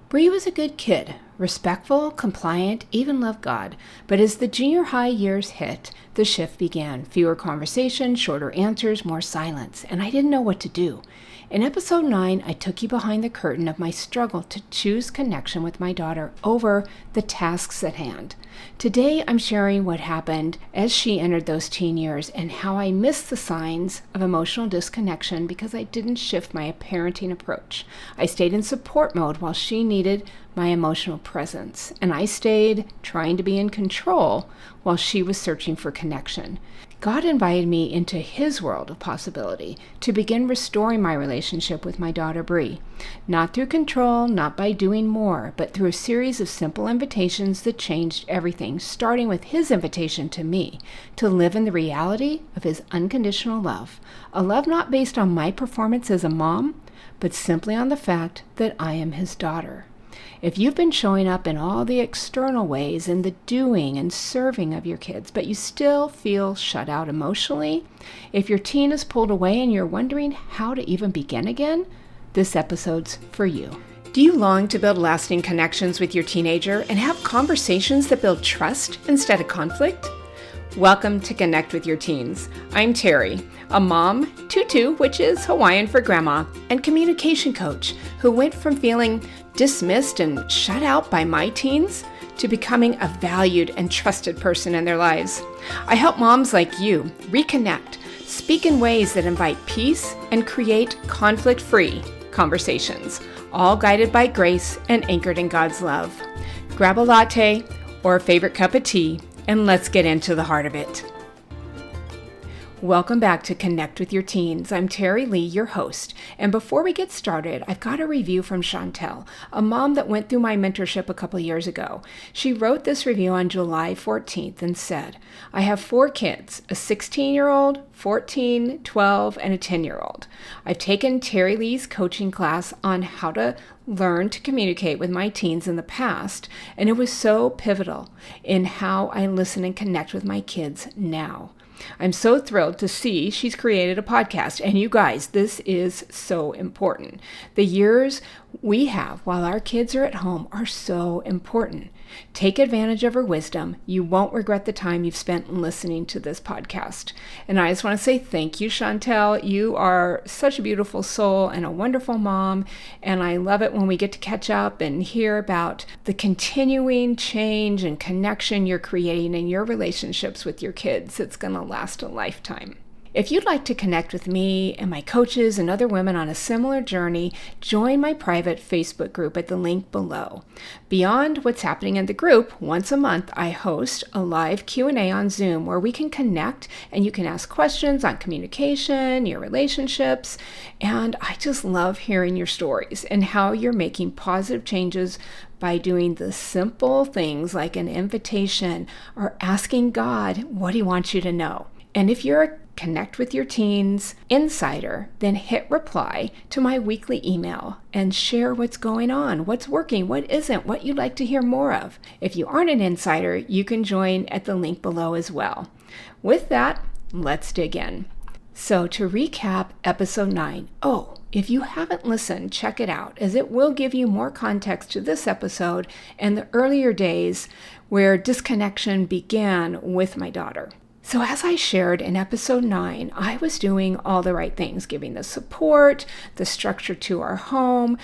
Bree was a good kid, respectful, compliant, even loved God. But as the junior high years hit, the shift began. Fewer conversations, shorter answers, more silence, and I didn't know what to do. In episode 9, I took you behind the curtain of my struggle to choose connection with my daughter over the tasks at hand. Today, I'm sharing what happened as she entered those teen years and how I missed the signs of emotional disconnection because I didn't shift my parenting approach. I stayed in support mode while she needed my emotional presence, and I stayed trying to be in control while she was searching for connection. God invited me into His world of possibility to begin restoring my relationship with my daughter Bree. Not through control, not by doing more, but through a series of simple invitations that changed everything, starting with His invitation to me to live in the reality of His unconditional love. A love not based on my performance as a mom, but simply on the fact that I am His daughter. If you've been showing up in all the external ways in the doing and serving of your kids, but you still feel shut out emotionally, if your teen is pulled away and you're wondering how to even begin again, this episode's for you. Do you long to build lasting connections with your teenager and have conversations that build trust instead of conflict? Welcome to Connect with Your Teens. I'm Terry, a mom, tutu, which is Hawaiian for grandma, and communication coach who went from feeling dismissed and shut out by my teens to becoming a valued and trusted person in their lives. I help moms like you reconnect, speak in ways that invite peace, and create conflict-free conversations, all guided by grace and anchored in God's love. Grab a latte or a favorite cup of tea, and let's get into the heart of it. Welcome back to Connect with Your Teens. I'm Terry Lee, your host. And before we get started, I've got a review from Chantel, a mom that went through my mentorship a couple years ago. She wrote this review on July 14th and said, I have 4 kids, a 16-year-old, 14, 12, and a 10-year-old. I've taken Terry Lee's coaching class on how to learn to communicate with my teens in the past, and it was so pivotal in how I listen and connect with my kids now. I'm so thrilled to see she's created a podcast. And you guys, this is so important. The years we have while our kids are at home are so important. Take advantage of her wisdom. You won't regret the time you've spent listening to this podcast. And I just want to say thank you, Chantel. You are such a beautiful soul and a wonderful mom. And I love it when we get to catch up and hear about the continuing change and connection you're creating in your relationships with your kids. It's going to last a lifetime. If you'd like to connect with me and my coaches and other women on a similar journey, join my private Facebook group at the link below. Beyond what's happening in the group, once a month I host a live Q&A on Zoom where we can connect and you can ask questions on communication, your relationships, and I just love hearing your stories and how you're making positive changes by doing the simple things like an invitation or asking God what He wants you to know. And if you're a Connect with Your Teens insider, then hit reply to my weekly email and share what's going on, what's working, what isn't, what you'd like to hear more of. If you aren't an insider, you can join at the link below as well. With that, let's dig in. So to recap episode 9, if you haven't listened, check it out, as it will give you more context to this episode and the earlier days where disconnection began with my daughter. So as I shared in episode 9, I was doing all the right things, giving the support, the structure to our home,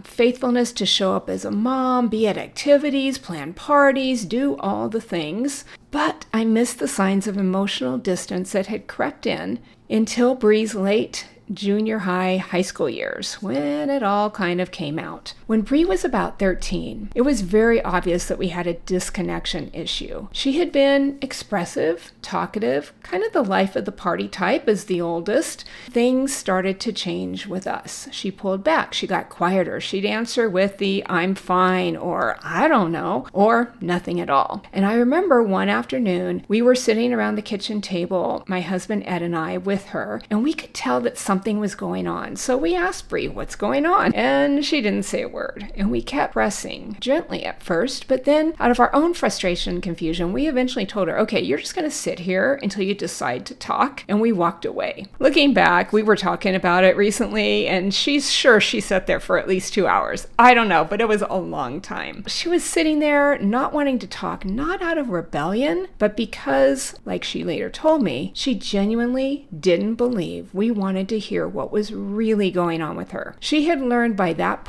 faithfulness to show up as a mom, be at activities, plan parties, do all the things. But I missed the signs of emotional distance that had crept in until Bree's late junior high school years, when it all kind of came out. When Bree was about 13, it was very obvious that we had a disconnection issue. She had been expressive, talkative, kind of the life of the party type as the oldest. Things started to change with us. She pulled back. She got quieter. She'd answer with the I'm fine or I don't know or nothing at all. And I remember one afternoon, we were sitting around the kitchen table, my husband Ed and I with her, and we could tell that something something was going on. So we asked Bree, what's going on? And she didn't say a word. And we kept pressing, gently at first, but then out of our own frustration and confusion, we eventually told her, okay, you're just going to sit here until you decide to talk. And we walked away. Looking back, we were talking about it recently, and she's sure she sat there for at least 2 hours. I don't know, but it was a long time. She was sitting there not wanting to talk, not out of rebellion, but because, like she later told me, she genuinely didn't believe we wanted to hear what was really going on with her. She had learned at that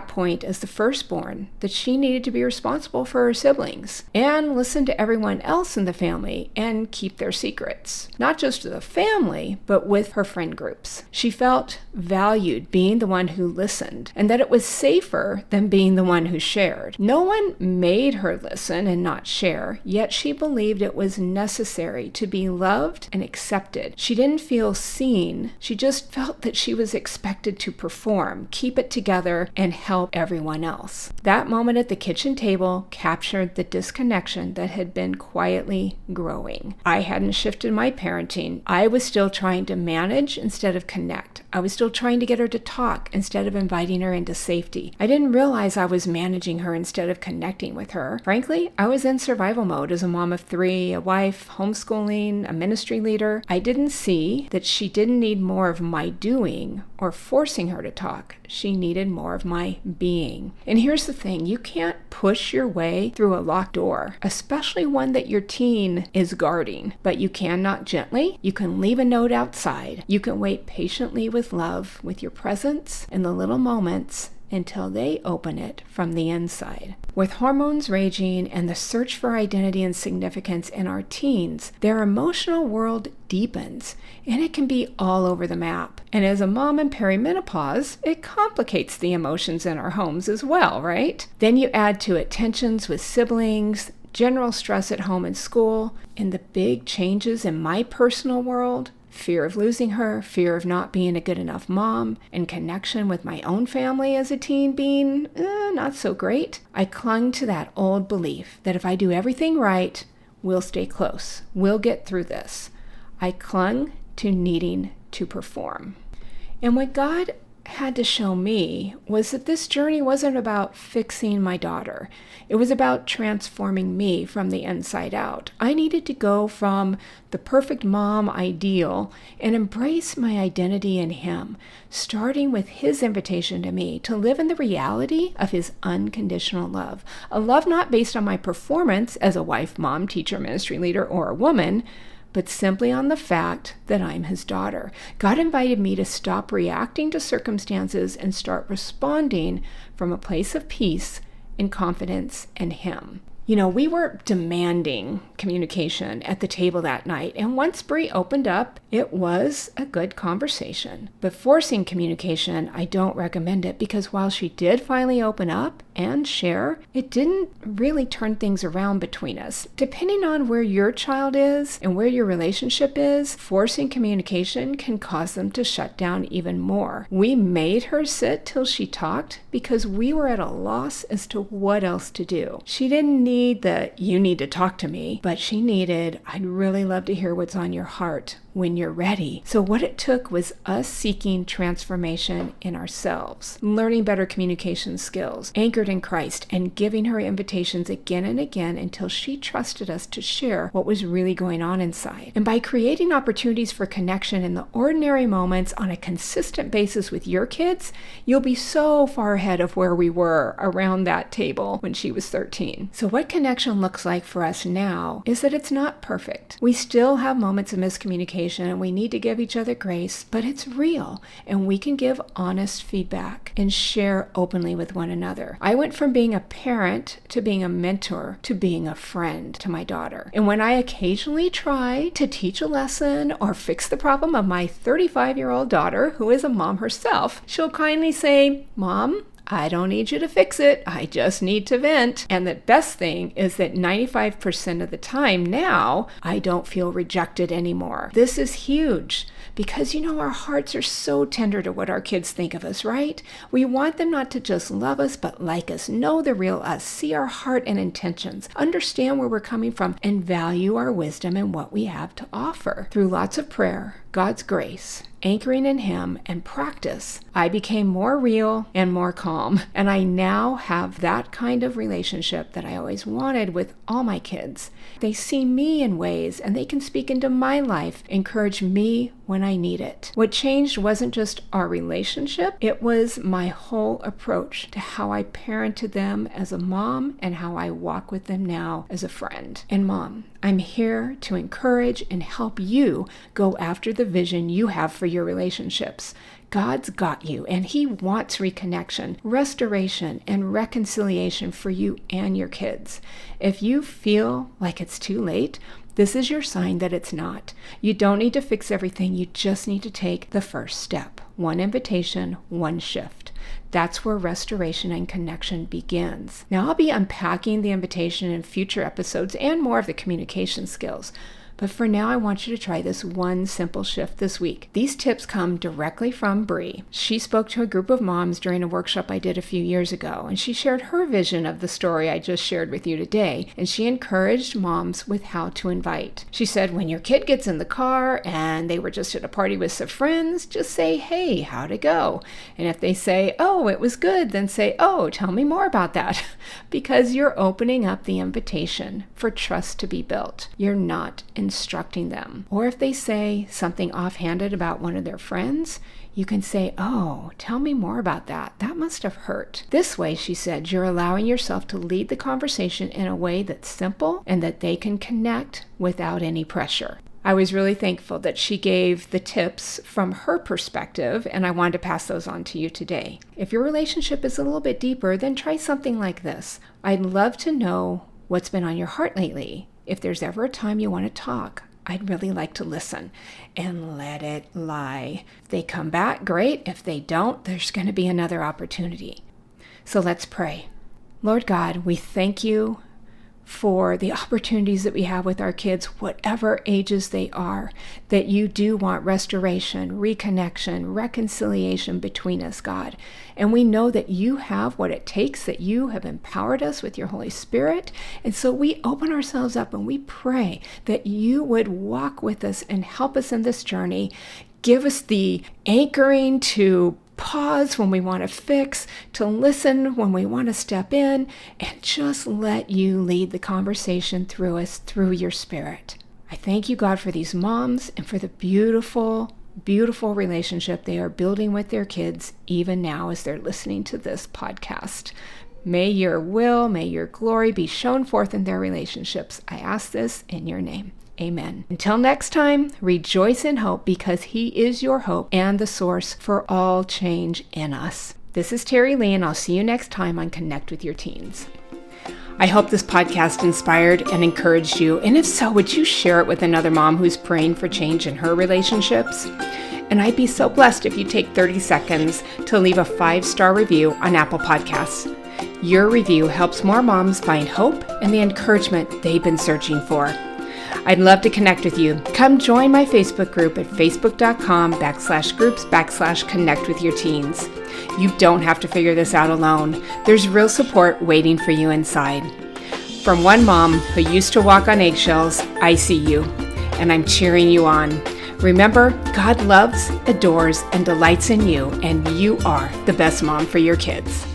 point as the firstborn that she needed to be responsible for her siblings and listen to everyone else in the family and keep their secrets. Not just to the family, but with her friend groups. She felt valued being the one who listened and that it was safer than being the one who shared. No one made her listen and not share, yet she believed it was necessary to be loved and accepted. She didn't feel seen. She just felt that she was expected to perform, keep it together, and help everyone else. That moment at the kitchen table captured the disconnection that had been quietly growing. I hadn't shifted my parenting. I was still trying to manage instead of connect. I was still trying to get her to talk instead of inviting her into safety. I didn't realize I was managing her instead of connecting with her. Frankly, I was in survival mode as a mom of 3, a wife, homeschooling, a ministry leader. I didn't see that she didn't need more of my doing or forcing her to talk. She needed more of my being. And here's the thing, you can't push your way through a locked door, especially one that your teen is guarding. But you can knock gently. You can leave a note outside. You can wait patiently with love, with your presence in the little moments until they open it from the inside. With hormones raging and the search for identity and significance in our teens, their emotional world deepens, and it can be all over the map. And as a mom in perimenopause, it complicates the emotions in our homes as well, right? Then you add to it tensions with siblings, general stress at home and school, and the big changes in my personal world. Fear of losing her, fear of not being a good enough mom, and connection with my own family as a teen being not so great. I clung to that old belief that if I do everything right, we'll stay close. We'll get through this. I clung to needing to perform. And what God had to show me was that this journey wasn't about fixing my daughter. It was about transforming me from the inside out. I needed to go from the perfect mom ideal and embrace my identity in Him, starting with His invitation to me to live in the reality of His unconditional love. A love not based on my performance as a wife, mom, teacher, ministry leader, or a woman, but simply on the fact that I'm His daughter. God invited me to stop reacting to circumstances and start responding from a place of peace and confidence in Him. You know, we were demanding communication at the table that night, and once Bree opened up, it was a good conversation. But forcing communication, I don't recommend it, because while she did finally open up and share, it didn't really turn things around between us. Depending on where your child is and where your relationship is, forcing communication can cause them to shut down even more. We made her sit till she talked because we were at a loss as to what else to do. She didn't need you need to talk to me, but she needed, I'd really love to hear what's on your heart when you're ready. So what it took was us seeking transformation in ourselves, learning better communication skills, anchored in Christ, and giving her invitations again and again until she trusted us to share what was really going on inside. And by creating opportunities for connection in the ordinary moments on a consistent basis with your kids, you'll be so far ahead of where we were around that table when she was 13. So what connection looks like for us now is that it's not perfect. We still have moments of miscommunication and we need to give each other grace, but it's real and we can give honest feedback and share openly with one another. I went from being a parent to being a mentor to being a friend to my daughter. And when I occasionally try to teach a lesson or fix the problem of my 35-year-old daughter, who is a mom herself, she'll kindly say, "Mom, I don't need you to fix it. I just need to vent." And the best thing is that 95% of the time now, I don't feel rejected anymore. This is huge because, our hearts are so tender to what our kids think of us, right? We want them not to just love us, but like us, know the real us, see our heart and intentions, understand where we're coming from, and value our wisdom and what we have to offer. Through lots of prayer, God's grace, anchoring in Him and practice, I became more real and more calm. And I now have that kind of relationship that I always wanted with all my kids. They see me in ways and they can speak into my life, encourage me when I need it. What changed wasn't just our relationship, it was my whole approach to how I parented them as a mom and how I walk with them now as a friend. And Mom, I'm here to encourage and help you go after the vision you have for your relationships. God's got you, and He wants reconnection, restoration, and reconciliation for you and your kids. If you feel like it's too late, this is your sign that it's not. You don't need to fix everything. You just need to take the first step. One invitation, one shift. That's where restoration and connection begins. Now, I'll be unpacking the invitation in future episodes and more of the communication skills. But for now, I want you to try this one simple shift this week. These tips come directly from Bree. She spoke to a group of moms during a workshop I did a few years ago, and she shared her vision of the story I just shared with you today, and she encouraged moms with how to invite. She said, when your kid gets in the car and they were just at a party with some friends, just say, hey, how'd it go? And if they say, oh, it was good, then say, oh, tell me more about that. Because you're opening up the invitation for trust to be built. You're not instructing them. Or if they say something offhanded about one of their friends, you can say, oh, tell me more about that. That must have hurt. This way, she said, you're allowing yourself to lead the conversation in a way that's simple and that they can connect without any pressure. I was really thankful that she gave the tips from her perspective, and I wanted to pass those on to you today. If your relationship is a little bit deeper, then try something like this. I'd love to know what's been on your heart lately. If there's ever a time you want to talk, I'd really like to listen and let it lie. If they come back, great. If they don't, there's going to be another opportunity. So let's pray. Lord God, we thank you for the opportunities that we have with our kids, whatever ages they are, that you do want restoration, reconnection, reconciliation between us, God. And we know that you have what it takes, that you have empowered us with your Holy Spirit. And so we open ourselves up and we pray that you would walk with us and help us in this journey. Give us the anchoring to pause when we want to fix, to listen when we want to step in, and just let you lead the conversation through us, through your Spirit. I thank you, God, for these moms and for the beautiful, beautiful relationship they are building with their kids, even now as they're listening to this podcast. May your will, may your glory be shown forth in their relationships. I ask this in your name. Amen. Until next time, rejoice in hope because He is your hope and the source for all change in us. This is Terry Lee, and I'll see you next time on Connect with Your Teens. I hope this podcast inspired and encouraged you, and if so, would you share it with another mom who's praying for change in her relationships? And I'd be so blessed if you take 30 seconds to leave a 5-star review on Apple Podcasts. Your review helps more moms find hope and the encouragement they've been searching for. I'd love to connect with you. Come join my Facebook group at facebook.com/groups/connectwithyourteens. You don't have to figure this out alone. There's real support waiting for you inside. From one mom who used to walk on eggshells, I see you, and I'm cheering you on. Remember, God loves, adores, and delights in you, and you are the best mom for your kids.